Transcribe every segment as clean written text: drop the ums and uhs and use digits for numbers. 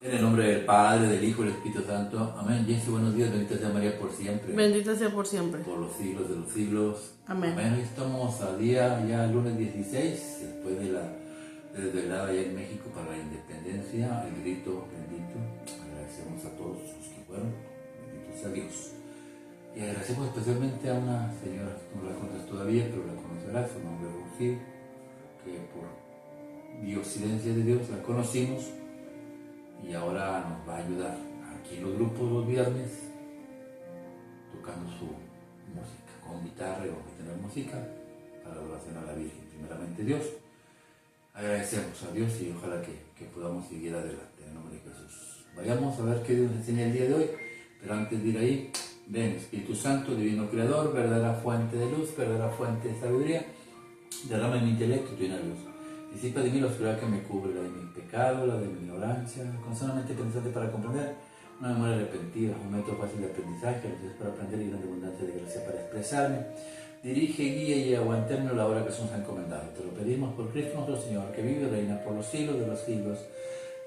En el nombre del Padre, del Hijo y del Espíritu Santo. Amén. Jessy, buenos días. Bendita sea María por siempre. Bendita sea por siempre. Por los siglos de los siglos. Amén. Hoy estamos al día, ya lunes 16, después de la desvelada allá en México para la independencia, el grito bendito. Agradecemos a todos los que fueron. Bendito sea Dios. Y agradecemos especialmente a una señora que no la conoces todavía, pero la conocerás, su nombre es Rocío, que por diosidencia de Dios la conocimos. Y ahora nos va a ayudar aquí en los grupos los viernes, tocando su música, con guitarra y vamos a tener música para la adoración a la Virgen, primeramente Dios. Agradecemos a Dios y ojalá que podamos seguir adelante en el nombre de Jesús. Vayamos a ver qué Dios nos enseña el día de hoy, pero antes de ir ahí, ven Espíritu Santo, Divino Creador, verdadera fuente de luz, verdadera fuente de sabiduría, derrama en mi intelecto tu llena luz. Disipa de mí la oscuridad que me cubre, la de mi pecado, la de mi ignorancia, constantemente pensante para comprender, una memoria repentiva, un método fácil de aprendizaje, luces para aprender y grande abundancia de gracia para expresarme. Dirige, guía y aguantarme la hora que se nos ha encomendado. Te lo pedimos por Cristo nuestro Señor, que vive y reina por los siglos de los siglos,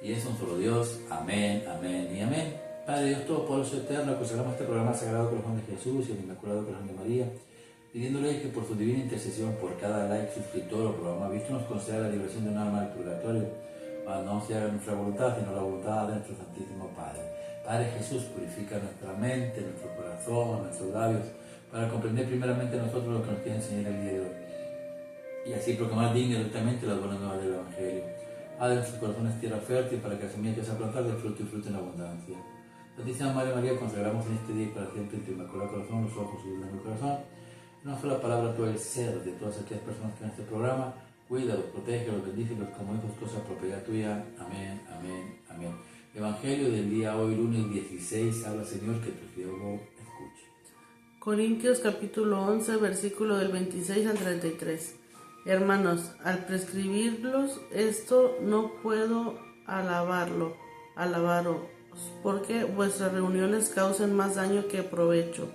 y es un solo Dios. Amén, amén y amén. Padre Dios Todopoderoso Eterno, consagramos este programa Sagrado Corazón de Jesús y el Inmaculado Corazón de María, pidiéndole que por su divina intercesión, por cada like, suscriptor o programa visto, nos conceda la liberación de un alma del purgatorio, para no se haga nuestra voluntad, sino la voluntad de nuestro Santísimo Padre. Padre Jesús, purifica nuestra mente, nuestro corazón, nuestros labios, para comprender primeramente a nosotros lo que nos quiere enseñar el día de hoy, y así proclamar digna y rectamente las buenas nuevas del Evangelio. Haz de nuestros corazones tierra fértil para que la semilla que se plantar de fruto y fruto en abundancia. Santísima Madre María, consagramos en este día y para siempre en tu Inmaculado Corazón los ojos y el corazón. Una sola palabra, todo el ser de todas aquellas personas que en este programa, cuídalos, protégelos, bendícelos como hijos, cosa propiedad tuya. Amén, amén, amén. Evangelio del día hoy, lunes 16, habla Señor, que tu siervo escuche. Corintios capítulo 11, versículo del 26 al 33. Hermanos, al prescribirlos esto no puedo alabaros, porque vuestras reuniones causan más daño que provecho.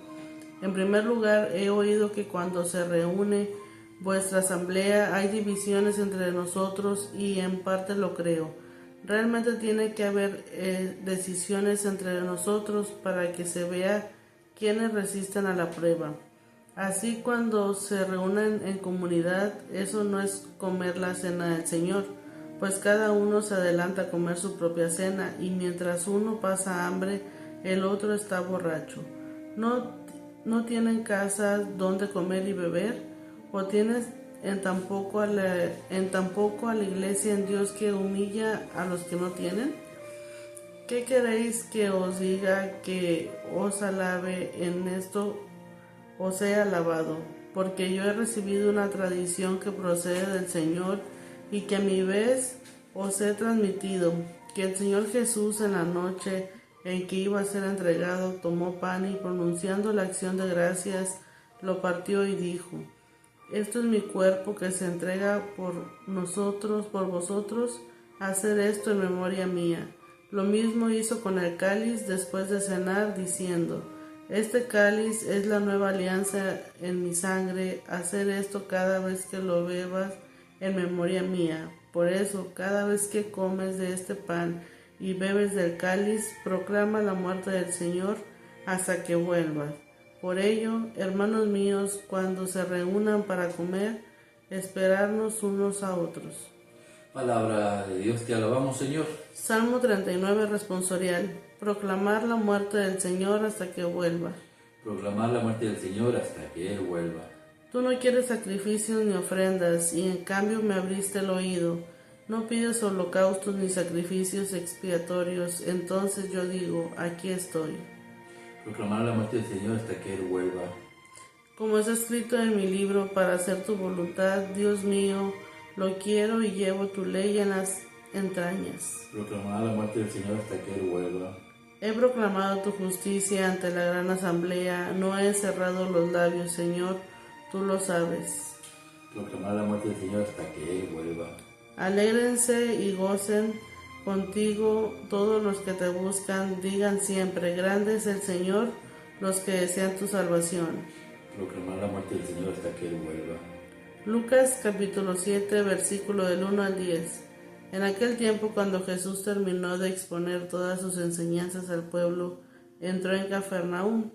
En primer lugar, he oído que cuando se reúne vuestra asamblea hay divisiones entre nosotros y en parte lo creo. Realmente tiene que haber decisiones entre nosotros para que se vea quiénes resisten a la prueba. Así cuando se reúnen en comunidad, eso no es comer la cena del Señor, pues cada uno se adelanta a comer su propia cena y mientras uno pasa hambre, el otro está borracho. ¿No tienen casa donde comer y beber? ¿O tienes en tan poco a la iglesia en Dios que humilla a los que no tienen? ¿Qué queréis que os diga? Que os alabe en esto, os he alabado, porque yo he recibido una tradición que procede del Señor y que a mi vez os he transmitido, que el Señor Jesús en la noche en que iba a ser entregado, tomó pan y pronunciando la acción de gracias, lo partió y dijo: esto es mi cuerpo que se entrega por vosotros, haced esto en memoria mía. Lo mismo hizo con el cáliz después de cenar, diciendo: este cáliz es la nueva alianza en mi sangre, haced esto cada vez que lo bebas en memoria mía. Por eso, cada vez que comes de este pan y bebes del cáliz, proclama la muerte del Señor hasta que vuelva. Por ello, hermanos míos, cuando se reúnan para comer, esperarnos unos a otros. Palabra de Dios, te alabamos, Señor. Salmo 39, responsorial. Proclamar la muerte del Señor hasta que vuelva. Proclamar la muerte del Señor hasta que Él vuelva. Tú no quieres sacrificios ni ofrendas, y en cambio me abriste el oído. No pides holocaustos ni sacrificios expiatorios, entonces yo digo: aquí estoy. Proclamar la muerte del Señor hasta que Él vuelva. Como está escrito en mi libro, para hacer tu voluntad, Dios mío, lo quiero y llevo tu ley en las entrañas. Proclamar la muerte del Señor hasta que Él vuelva. He proclamado tu justicia ante la gran asamblea, no he cerrado los labios, Señor, tú lo sabes. Proclamar la muerte del Señor hasta que Él vuelva. Alégrense y gocen contigo todos los que te buscan, digan siempre: grande es el Señor, los que desean tu salvación. Proclamar la muerte del Señor hasta que Él vuelva. Lucas capítulo 7, versículo del 1 al 10. En aquel tiempo, cuando Jesús terminó de exponer todas sus enseñanzas al pueblo, entró en Cafarnaúm.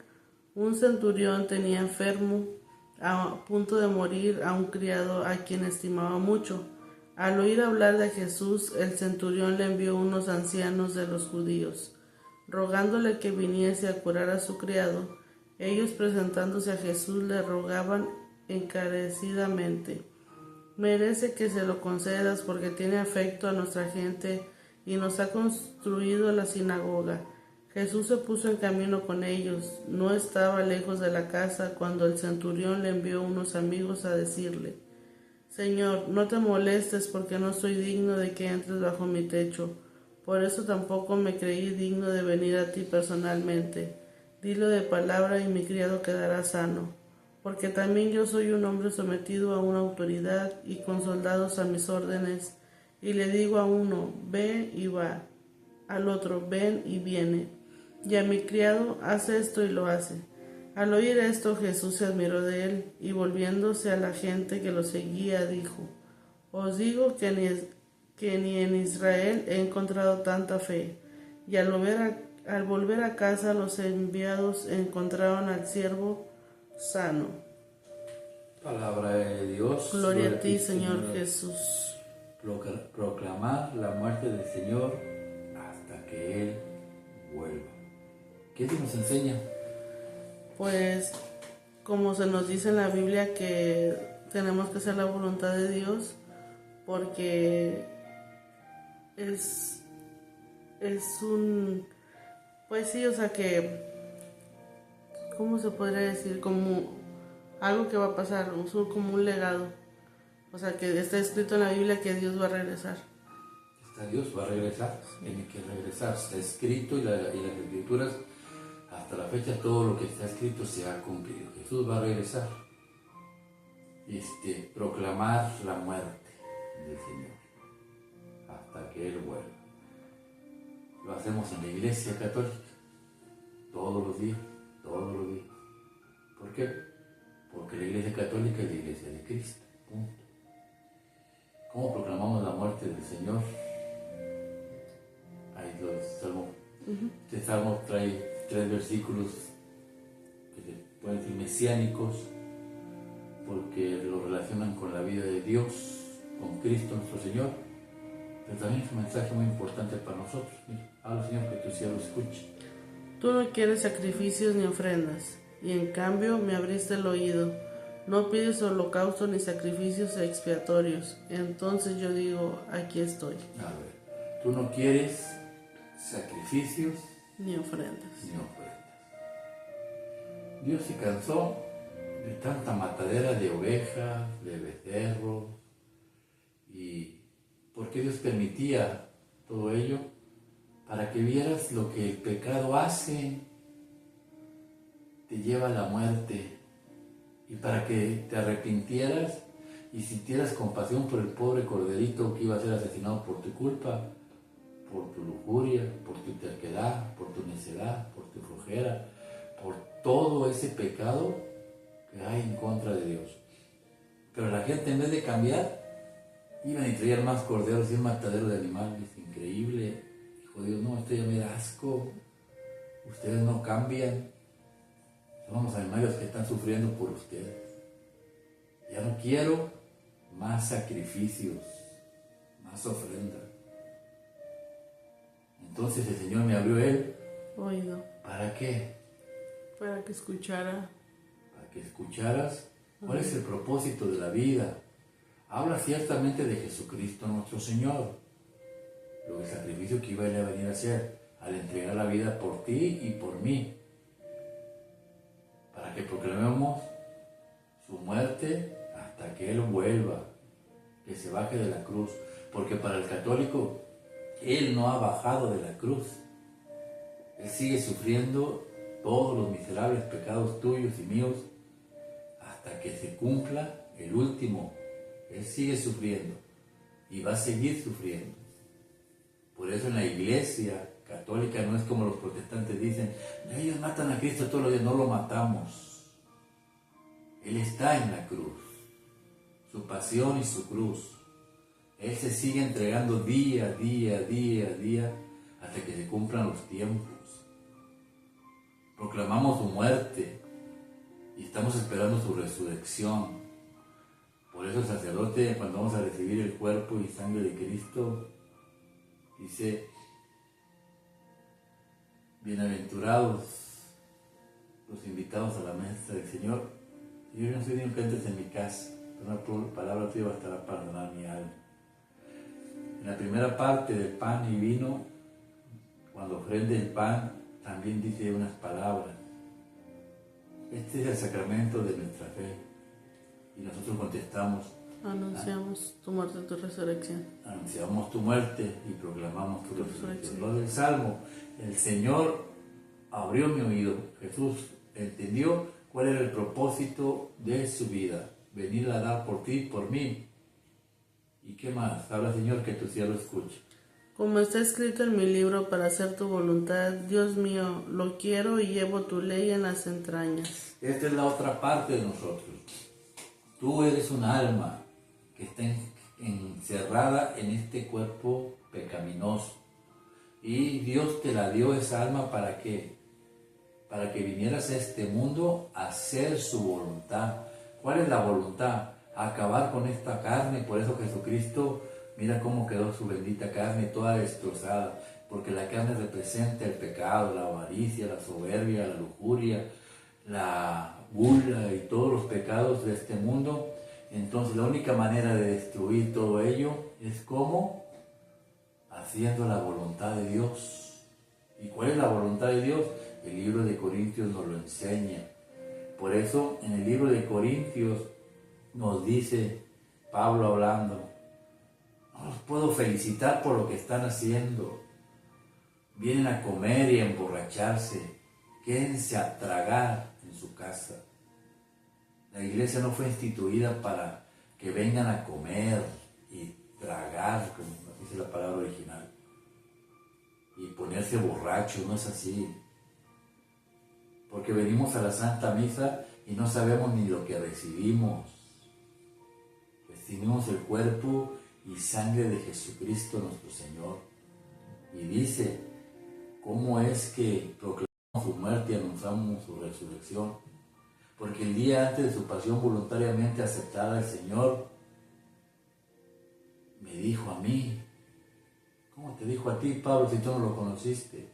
Un centurión tenía enfermo, a punto de morir, a un criado a quien estimaba mucho. Al oír hablar de Jesús, el centurión le envió unos ancianos de los judíos, rogándole que viniese a curar a su criado. Ellos, presentándose a Jesús, le rogaban encarecidamente: merece que se lo concedas, porque tiene afecto a nuestra gente y nos ha construido la sinagoga. Jesús se puso en camino con ellos. No estaba lejos de la casa cuando el centurión le envió unos amigos a decirle: Señor, no te molestes, porque no soy digno de que entres bajo mi techo. Por eso tampoco me creí digno de venir a ti personalmente. Dilo de palabra y mi criado quedará sano. Porque también yo soy un hombre sometido a una autoridad y con soldados a mis órdenes. Y le digo a uno: ve y va; al otro: ven y viene; y a mi criado: haz esto, y lo hace. Al oír esto, Jesús se admiró de él, y volviéndose a la gente que lo seguía, dijo: os digo que ni en Israel he encontrado tanta fe. Y al volver a casa, los enviados encontraron al siervo sano. Palabra de Dios. Gloria a ti, Señor Jesús. Proclamar la muerte del Señor hasta que Él vuelva. ¿Qué nos enseña? Pues, como se nos dice en la Biblia, que tenemos que hacer la voluntad de Dios, porque es un, pues sí, o sea que, ¿cómo se podría decir? Como algo que va a pasar, como un legado. O sea, que está escrito en la Biblia que Dios va a regresar. Dios va a regresar, tiene que regresar. Está escrito y las escrituras, hasta la fecha, todo lo que está escrito se ha cumplido. Jesús va a regresar. Proclamar la muerte del Señor hasta que Él vuelva. Lo hacemos en la Iglesia Católica todos los días. ¿Por qué? Porque la Iglesia Católica es la Iglesia de Cristo. Punto. ¿Cómo proclamamos la muerte del Señor? Hay dos salmos. Este salmo trae 3 versículos que se pueden decir mesiánicos, porque lo relacionan con la vida de Dios, con Cristo nuestro Señor, pero también es un mensaje muy importante para nosotros. Mira, habla, Señor, que tu siervo escuche. Tú no quieres sacrificios ni ofrendas, y en cambio me abriste el oído. No pides holocausto ni sacrificios expiatorios. Entonces yo digo: aquí estoy. A ver, tú no quieres sacrificios ni ofrendas. Dios se cansó de tanta matadera de ovejas, de becerros. ¿Y por qué Dios permitía todo ello? Para que vieras lo que el pecado hace. Te lleva a la muerte. Y para que te arrepintieras y sintieras compasión por el pobre corderito que iba a ser asesinado por tu culpa, por tu lujuria, por tu terquedad, por tu necedad, por tu flojera, por todo ese pecado que hay en contra de Dios. Pero la gente, en vez de cambiar, iban y traían más corderos y un matadero de animales. Increíble. Dijo Dios: no, esto ya me da asco. Ustedes no cambian. Son los animales que están sufriendo por ustedes. Ya no quiero más sacrificios, más ofrendas. Entonces el Señor me abrió el oído. ¿Para qué? Para que escuchara. Para que escucharas cuál es el propósito de la vida. Habla ciertamente de Jesucristo nuestro Señor, lo del sacrificio que iba a venir a hacer al entregar la vida por ti y por mí, para que proclamemos su muerte hasta que Él vuelva, que se baje de la cruz, porque para el católico Él no ha bajado de la cruz. Él sigue sufriendo todos los miserables pecados tuyos y míos hasta que se cumpla el último. Él sigue sufriendo y va a seguir sufriendo. Por eso en la Iglesia Católica no es como los protestantes dicen: ellos matan a Cristo todos los días. No lo matamos. Él está en la cruz, su pasión y su cruz. Él se sigue entregando día a día, día a día, hasta que se cumplan los tiempos. Proclamamos su muerte y estamos esperando su resurrección. Por eso el sacerdote, cuando vamos a recibir el cuerpo y sangre de Cristo, dice: bienaventurados los invitados a la mesa del Señor. Yo no soy digno que entres en mi casa, pero una palabra tuya bastará para sanar mi alma. En la primera parte del pan y vino, cuando ofrende el pan, también dice unas palabras. Este es el sacramento de nuestra fe. Y nosotros contestamos: anunciamos tu muerte y tu resurrección. Anunciamos tu muerte y proclamamos tu resurrección. Lo del Salmo: el Señor abrió mi oído. Jesús entendió cuál era el propósito de su vida: venir a dar por ti y por mí. ¿Y qué más? Habla, Señor, que tu siervo escuche. Como está escrito en mi libro, para hacer tu voluntad, Dios mío, lo quiero y llevo tu ley en las entrañas. Esta es la otra parte de nosotros. Tú eres un alma que está encerrada en este cuerpo pecaminoso. Y Dios te la dio esa alma ¿para qué? Para que vinieras a este mundo a hacer su voluntad. ¿Cuál es la voluntad? Acabar con esta carne. Por eso Jesucristo, mira cómo quedó su bendita carne toda destrozada, porque la carne representa el pecado, la avaricia, la soberbia, la lujuria, la gula y todos los pecados de este mundo. Entonces la única manera de destruir todo ello es ¿cómo? Haciendo la voluntad de Dios. ¿Y cuál es la voluntad de Dios? El libro de Corintios nos lo enseña. Por eso en el libro de Corintios nos dice Pablo hablando: no los puedo felicitar por lo que están haciendo. Vienen a comer y a emborracharse. Quédense a tragar en su casa. La iglesia no fue instituida para que vengan a comer y tragar, como dice la palabra original, y ponerse borrachos. No es así. Porque venimos a la Santa Misa y no sabemos ni lo que recibimos. Recibimos el cuerpo y sangre de Jesucristo nuestro Señor. Y dice cómo es que proclamamos su muerte y anunciamos su resurrección. Porque el día antes de su pasión voluntariamente aceptada, el Señor me dijo a mí. ¿Cómo te dijo a ti, Pablo, si tú no lo conociste?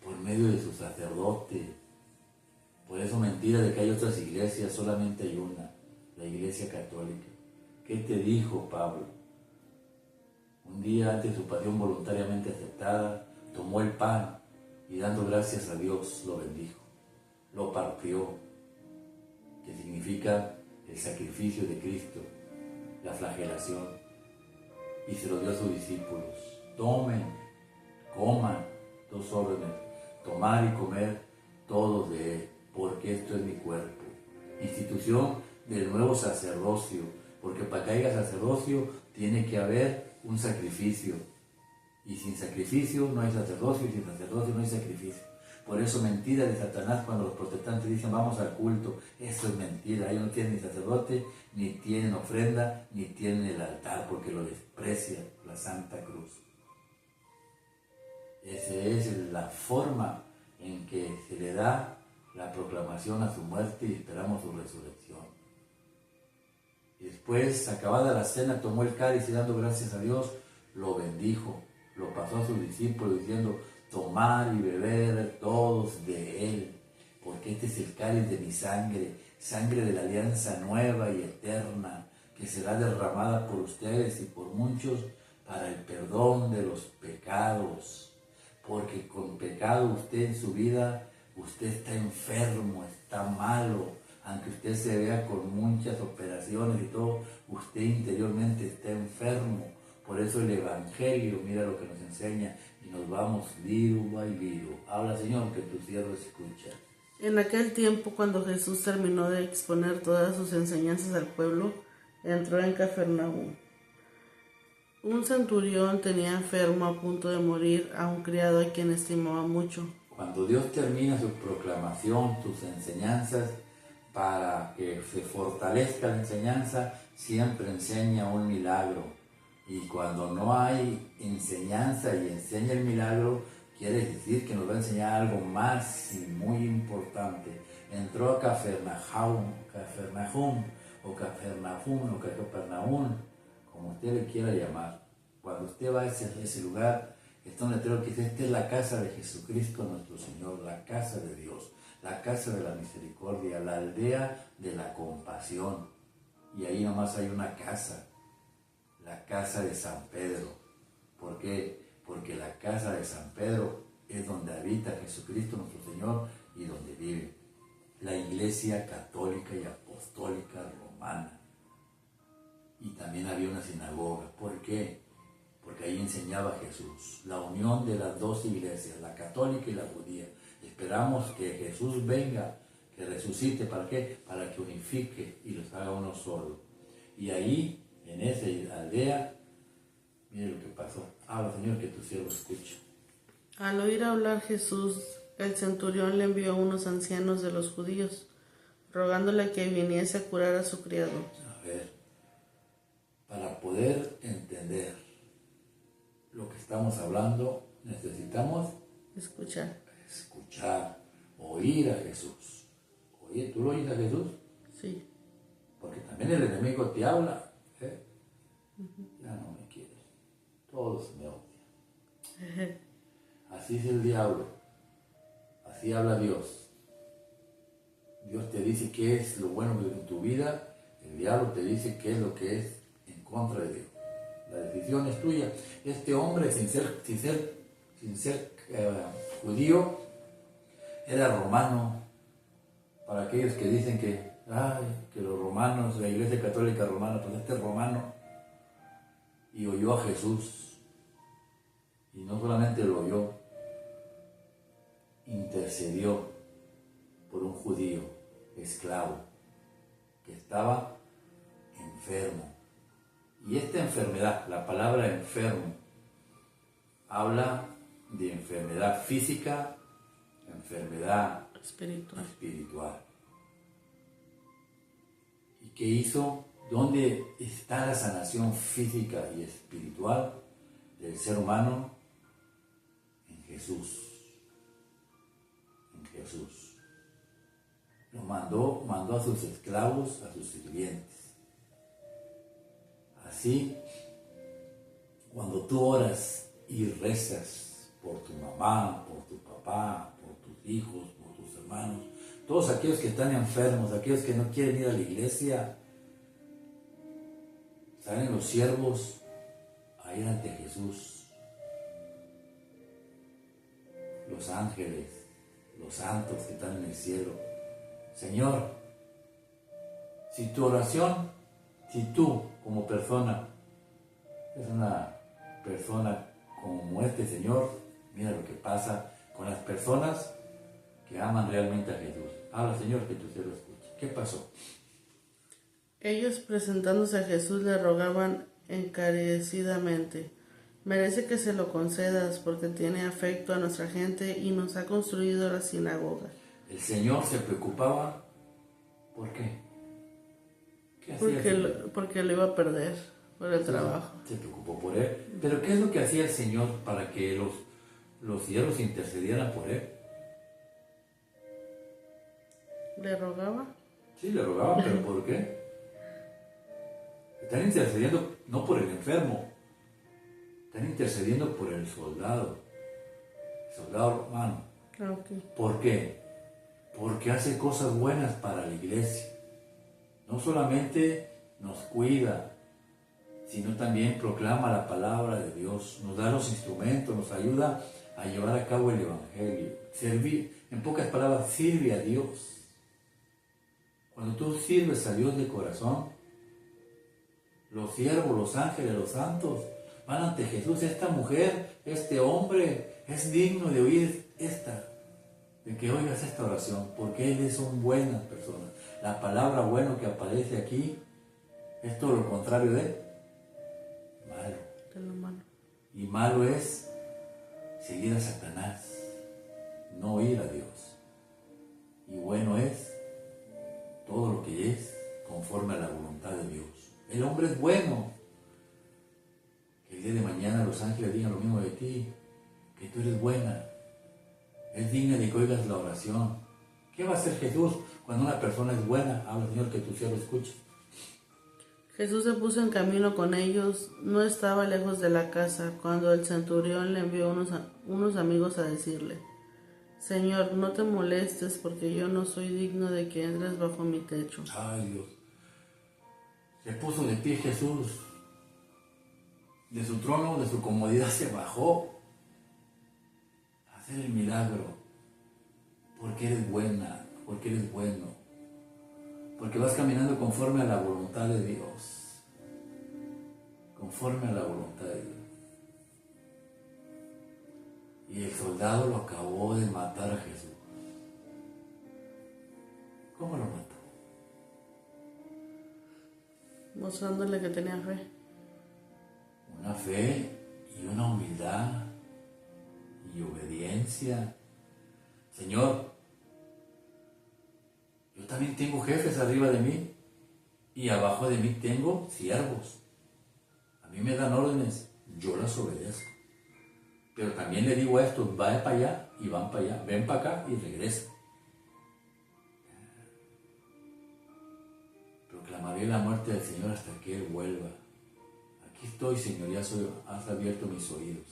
Por medio de su sacerdote. Por eso mentira de que hay otras iglesias, solamente hay una, la Iglesia Católica. ¿Qué te dijo Pablo? Un día antes de su pasión voluntariamente aceptada, tomó el pan y dando gracias a Dios lo bendijo, lo partió, que significa el sacrificio de Cristo, la flagelación, y se lo dio a sus discípulos: tomen, coman, 2 órdenes, tomar y comer todos de él, porque esto es mi cuerpo. Institución del nuevo sacerdocio, porque para que haya sacerdocio tiene que haber un sacrificio, y sin sacrificio no hay sacerdocio, y sin sacerdocio no hay sacrificio. Por eso mentira de Satanás cuando los protestantes dicen vamos al culto. Eso es mentira. Ellos no tienen ni sacerdote, ni tienen ofrenda, ni tienen el altar, porque lo desprecia la Santa Cruz. Esa es la forma en que se le da la proclamación a su muerte y esperamos su resurrección. Y después, acabada la cena, tomó el cáliz y dando gracias a Dios, lo bendijo, lo pasó a sus discípulos diciendo: tomar y beber todos de él, porque este es el cáliz de mi sangre, sangre de la alianza nueva y eterna, que será derramada por ustedes y por muchos para el perdón de los pecados. Porque con pecado usted en su vida, usted está enfermo, está malo, aunque usted se vea con muchas operaciones y todo, usted interiormente está enfermo. Por eso el Evangelio, mira lo que nos enseña, y nos vamos vivo y vivo. Habla, Señor, que tu siervo escucha. En aquel tiempo, cuando Jesús terminó de exponer todas sus enseñanzas al pueblo, entró en Cafarnaúm. Un centurión tenía enfermo a punto de morir a un criado a quien estimaba mucho. Cuando Dios termina su proclamación, tus enseñanzas, para que se fortalezca la enseñanza, siempre enseña un milagro. Y cuando no hay enseñanza y enseña el milagro, quiere decir que nos va a enseñar algo más y muy importante. Entró a Capernaum, como usted le quiera llamar. Cuando usted va a ese lugar, está un letrero que dice: esta es la casa de Jesucristo nuestro Señor, la casa de Dios, la casa de la misericordia, la aldea de la compasión. Y ahí nomás hay una casa, la casa de San Pedro. ¿Por qué? Porque la casa de San Pedro es donde habita Jesucristo nuestro Señor y donde vive la Iglesia Católica y Apostólica Romana. Y también había una sinagoga. ¿Por qué? Porque ahí enseñaba Jesús, la unión de las dos iglesias, la católica y la judía. Esperamos que Jesús venga, que resucite. ¿Para qué? Para que unifique y los haga uno solo. Y ahí, en esa aldea, mire lo que pasó. Habla, Señor, que tu siervo escuche. Al oír hablar Jesús, el centurión le envió a unos ancianos de los judíos, rogándole que viniese a curar a su criado. A ver, para poder entender lo que estamos hablando, necesitamos escuchar, oír a Jesús. Oye, ¿tú lo oyes a Jesús? Sí. Porque también el enemigo te habla. Ya no me quieres, todos me odian. Así es el diablo, así habla Dios. Dios te dice qué es lo bueno en tu vida, el diablo te dice qué es lo que es en contra de Dios. La decisión es tuya. Este hombre, sin ser judío, era romano. Para aquellos que dicen que los romanos, la Iglesia Católica Romana, pues este es romano. Y oyó a Jesús. Y no solamente lo oyó, intercedió por un judío esclavo que estaba enfermo. Y esta enfermedad, la palabra enfermo, habla de enfermedad física, enfermedad espiritual. ¿Y qué hizo? ¿Dónde está la sanación física y espiritual del ser humano? En Jesús. En Jesús. Lo mandó a sus esclavos, a sus sirvientes. Así, cuando tú oras y rezas por tu mamá, por tu papá, por tus hijos, por tus hermanos, todos aquellos que están enfermos, aquellos que no quieren ir a la iglesia, salen los siervos a ir ante Jesús. Los ángeles, los santos que están en el cielo. Señor, si tu oración, si tú como persona es una persona como este Señor, mira lo que pasa con las personas que aman realmente a Jesús. Habla, Señor, que tu siervo escuche. ¿Qué pasó? Ellos, presentándose a Jesús, le rogaban encarecidamente: merece que se lo concedas, porque tiene afecto a nuestra gente y nos ha construido la sinagoga. El Señor se preocupaba. ¿Por qué? ¿Qué hacía el Señor? Porque lo iba a perder por el trabajo. Se preocupó por él. Pero ¿qué es lo que hacía el Señor para que los siervos intercedieran por él? ¿Le rogaba? Sí, le rogaba, pero ¿por qué? Están intercediendo no por el enfermo, están intercediendo por el soldado romano. Okay. ¿Por qué? Porque hace cosas buenas para la iglesia. No solamente nos cuida, sino también proclama la palabra de Dios, nos da los instrumentos, nos ayuda a llevar a cabo el evangelio. Servir, en pocas palabras, sirve a Dios. Cuando tú sirves a Dios de corazón, los siervos, los ángeles, los santos van ante Jesús. Esta mujer, este hombre es digno de oír de que oigas esta oración, porque Él es una buena persona. La palabra bueno que aparece aquí es todo lo contrario de malo. De lo malo. Y malo es seguir a Satanás, no oír a Dios. Y bueno es todo lo que es conforme a la voluntad de Dios. El hombre es bueno, ti, que tú eres buena. Es digna de que oigas la oración. ¿Qué va a hacer Jesús cuando una persona es buena? Habla, Señor, que tu siervo escuche. Jesús se puso en camino con ellos, no estaba lejos de la casa, cuando el centurión le envió unos amigos a decirle: Señor, no te molestes, porque yo no soy digno de que entres bajo mi techo. Ay, Dios. Se puso de pie Jesús. De su trono, de su comodidad, se bajó a hacer el milagro. Porque eres buena, porque eres bueno. Porque vas caminando conforme a la voluntad de Dios. Conforme a la voluntad de Dios. Y el soldado lo acabó de matar a Jesús. ¿Cómo lo mató? Mostrándole que tenía fe. Una fe y una humildad y obediencia. Señor, yo también tengo jefes arriba de mí y abajo de mí tengo siervos. A mí me dan órdenes, yo las obedezco. Pero también le digo a estos, vayan para allá y van para allá, ven para acá y regresan. Proclamaré la muerte del Señor hasta que Él vuelva. Aquí estoy, Señor, ya has abierto mis oídos.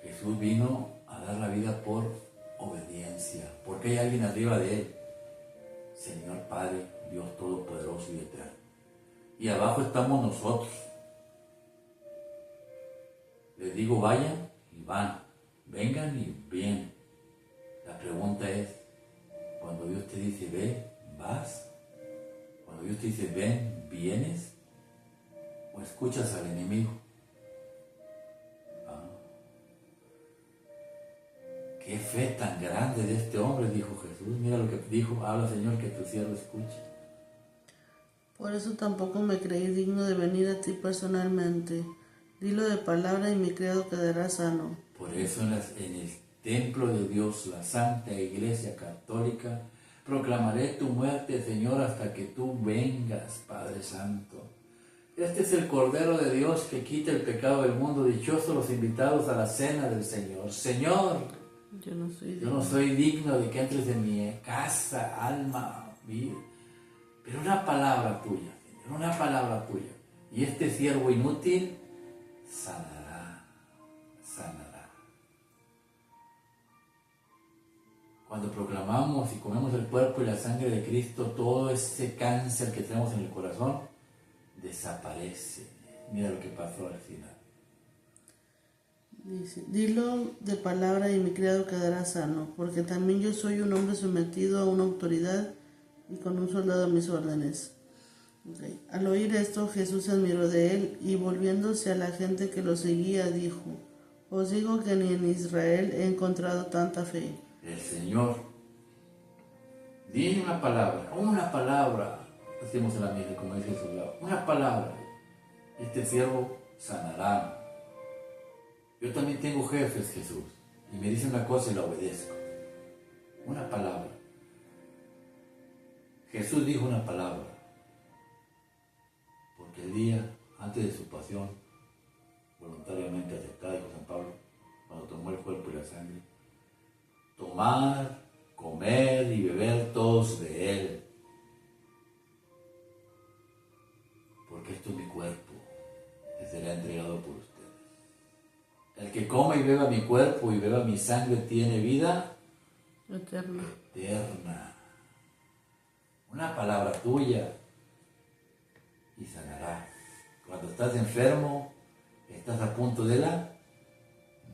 Jesús vino a dar la vida por obediencia, porque hay alguien arriba de Él. Señor Padre, Dios Todopoderoso y Eterno. Y abajo estamos nosotros. Les digo, vayan y van, vengan y vienen. La pregunta es, cuando Dios te dice ve, vas. Cuando Dios te dice ven, vienes. O escuchas al enemigo. Qué fe tan grande de este hombre, dijo Jesús. Mira lo que dijo, habla, Señor, que tu siervo escuche. Por eso tampoco me creí digno de venir a ti personalmente. Dilo de palabra y mi criado quedará sano. Por eso en el templo de Dios, la Santa Iglesia Católica, proclamaré tu muerte, Señor, hasta que tú vengas, Padre Santo. Este es el Cordero de Dios que quita el pecado del mundo. Dichosos los invitados a la cena del Señor. Señor, yo no soy digno de que entres en mi casa, alma, vida. Pero una palabra tuya, Señor, una palabra tuya. Y este siervo inútil sanará, sanará. Cuando proclamamos y comemos el cuerpo y la sangre de Cristo, todo ese cáncer que tenemos en el corazón desaparece. Mira lo que pasó al final. Dice, dilo de palabra y mi criado quedará sano, porque también yo soy un hombre sometido a una autoridad y con un soldado a mis órdenes. Okay. Al oír esto, Jesús se admiró de él y volviéndose a la gente que lo seguía, dijo: os digo que ni en Israel he encontrado tanta fe. El Señor, dile una palabra, hacemos en la misa, como dice el soldado, una palabra, este siervo sanará. Yo también tengo jefes, Jesús, y me dice una cosa y la obedezco. Una palabra. Jesús dijo una palabra, porque el día antes de su pasión, voluntariamente aceptada, dijo San Pablo, cuando tomó el cuerpo y la sangre, tomar, comer y beber todos de él, porque esto es mi cuerpo, que será entregado por ustedes. El que coma y beba mi cuerpo y beba mi sangre tiene vida eterna. Una palabra tuya y sanará. Cuando estás enfermo, estás a punto de la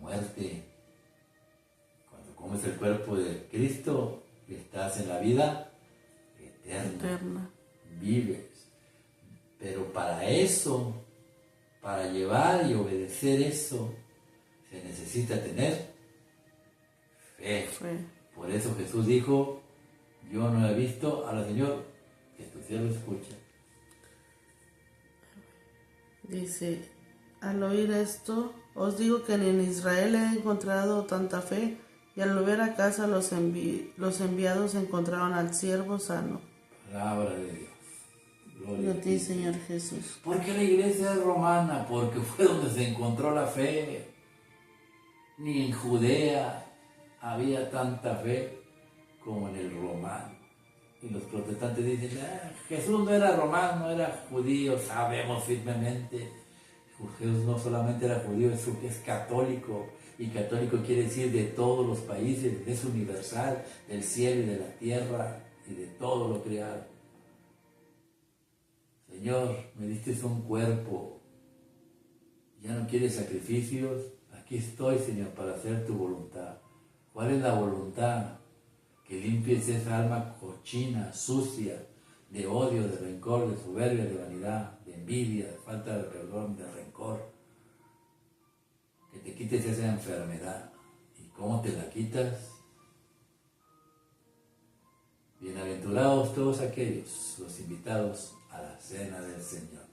muerte. Cuando comes el cuerpo de Cristo, estás en la vida eterna. Vives. Pero para eso, para llevar y obedecer eso, se necesita tener fe. Por eso Jesús dijo, yo no he visto a la Señor, que tu siervo escucha. Dice, al oír esto, os digo que ni en Israel he encontrado tanta fe, y al volver a casa los enviados encontraron al siervo sano. Palabra de Dios. Gloria a ti, Señor Jesús. ¿Por qué la iglesia es romana? Porque fue donde se encontró la fe. Ni en Judea había tanta fe como en el romano. Y los protestantes dicen, Jesús no era romano, era judío. Sabemos firmemente, Jesús no solamente era judío, es católico. Y católico quiere decir de todos los países, es universal, del cielo y de la tierra y de todo lo creado. Señor, me diste un cuerpo, ya no quieres sacrificios, aquí estoy, Señor, para hacer tu voluntad. ¿Cuál es la voluntad? Que limpies esa alma cochina, sucia, de odio, de rencor, de soberbia, de vanidad, de envidia, de falta de perdón, de rencor. Que te quites esa enfermedad. ¿Y cómo te la quitas? Bienaventurados todos aquellos, los invitados a la cena del Señor.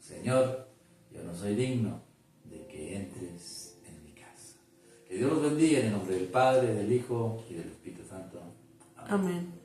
Señor, yo no soy digno de que entres en mi casa. Que Dios los bendiga en el nombre del Padre, del Hijo y del Espíritu Santo. Amén. Amén.